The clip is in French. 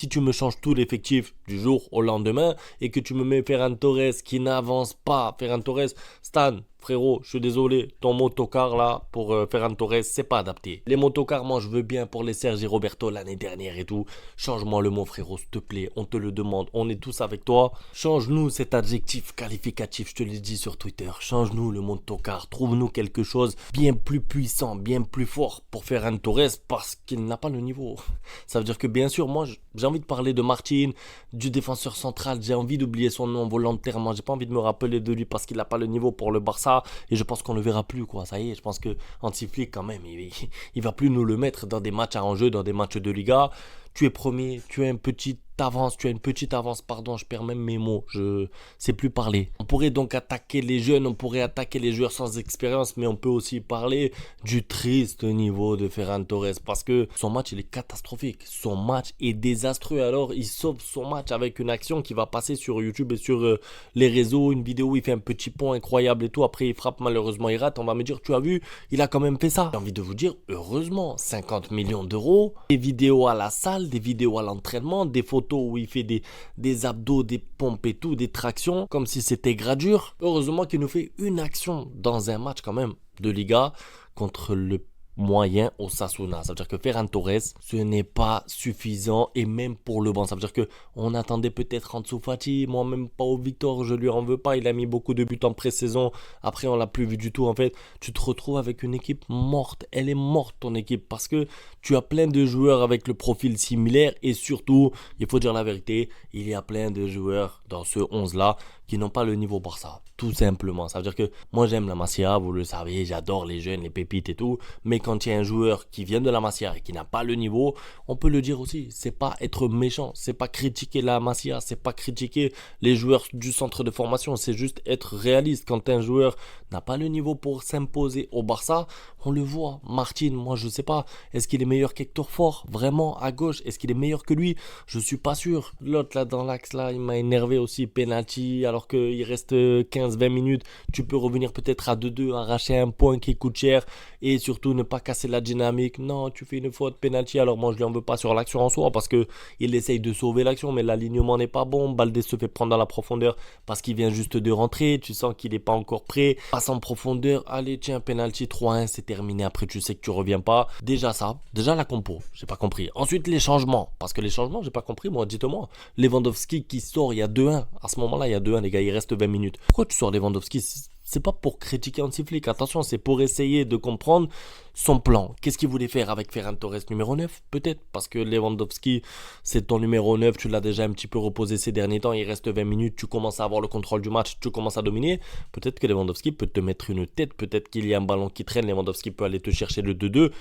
Si tu me changes tout l'effectif du jour au lendemain et que tu me mets Ferran Torres qui n'avance pas, Ferran Torres, Stan, frérot, je suis désolé, ton motocar là pour Ferran Torres, c'est pas adapté. Les motocars, moi je veux bien pour les Sergi Roberto l'année dernière et tout. Change-moi le mot, frérot, s'il te plaît, on te le demande, on est tous avec toi. Change-nous cet adjectif qualificatif, je te l'ai dit sur Twitter. Change-nous le motocar, trouve-nous quelque chose bien plus puissant, bien plus fort pour Ferran Torres parce qu'il n'a pas le niveau. Ça veut dire que bien sûr, moi j'ai envie de parler de Martin, du défenseur central, j'ai envie d'oublier son nom volontairement, j'ai pas envie de me rappeler de lui parce qu'il n'a pas le niveau pour le Barça et je pense qu'on le verra plus quoi, ça y est, je pense que Hansi Flick quand même, il va plus nous le mettre dans des matchs à enjeu, dans des matchs de Liga. Tu es premier, tu as une petite avance, pardon, je perds même mes mots, je sais plus parler. On pourrait donc attaquer les jeunes, on pourrait attaquer les joueurs sans expérience, mais on peut aussi parler du triste niveau de Ferran Torres parce que son match il est catastrophique, son match est désastreux. Alors il sauve son match avec une action qui va passer sur YouTube et sur les réseaux, une vidéo où il fait un petit pont incroyable et tout, après il frappe, malheureusement il rate. On va me dire, tu as vu, il a quand même fait ça. J'ai envie de vous dire, heureusement, 50 millions d'euros, des vidéos à la salle, des vidéos à l'entraînement, des photos où il fait des abdos, des pompes et tout, des tractions, comme si c'était gradure. Heureusement qu'il nous fait une action dans un match quand même de Liga contre le moyen Osasuna. Ça veut dire que Ferran Torres, ce n'est pas suffisant et même pour le banc. Ça veut dire que on attendait peut-être Ansu Fati, moi même pas au Victor, je lui en veux pas. Il a mis beaucoup de buts en pré-saison. Après, on l'a plus vu du tout. En fait, tu te retrouves avec une équipe morte. Elle est morte ton équipe parce que tu as plein de joueurs avec le profil similaire et surtout, il faut dire la vérité, il y a plein de joueurs dans ce 11 là qui n'ont pas le niveau Barça. Tout simplement. Ça veut dire que moi j'aime la Masia, vous le savez, j'adore les jeunes, les pépites et tout. Mais quand il y a un joueur qui vient de la Masia et qui n'a pas le niveau, on peut le dire aussi. C'est pas être méchant, c'est pas critiquer la Masia, c'est pas critiquer les joueurs du centre de formation, c'est juste être réaliste. Quand un joueur n'a pas le niveau pour s'imposer au Barça, on le voit. Martin, moi je sais pas, est-ce qu'il est meilleur qu'Hector Fort? Vraiment, à gauche, est-ce qu'il est meilleur que lui? Je suis pas sûr. L'autre là dans l'axe là, il m'a énervé aussi, penalty, alors qu'il reste 15-20 minutes, tu peux revenir peut-être à 2-2, arracher un point qui coûte cher et surtout ne pas casser la dynamique. Non, tu fais une faute, penalty, alors moi je lui en veux pas sur l'action en soi parce que il essaye de sauver l'action mais l'alignement n'est pas bon. Baldé se fait prendre dans la profondeur parce qu'il vient juste de rentrer, tu sens qu'il n'est pas encore prêt, passe en profondeur, allez tiens, penalty 3-1, c'est terminé, après tu sais que tu reviens pas. Déjà ça, déjà la compo, j'ai pas compris. Ensuite les changements, parce que les changements j'ai pas compris, moi dites-moi. Lewandowski qui sort, il y a 2-1, à ce moment là il y a 2-1 les gars, il reste 20 minutes. Pourquoi tu sors Lewandowski? C'est pas pour critiquer Hansi Flick, attention, c'est pour essayer de comprendre son plan. Qu'est-ce qu'il voulait faire avec Ferran Torres numéro 9? Peut-être, parce que Lewandowski, c'est ton numéro 9, tu l'as déjà un petit peu reposé ces derniers temps, il reste 20 minutes, tu commences à avoir le contrôle du match, tu commences à dominer. Peut-être que Lewandowski peut te mettre une tête, peut-être qu'il y a un ballon qui traîne, Lewandowski peut aller te chercher le 2-2.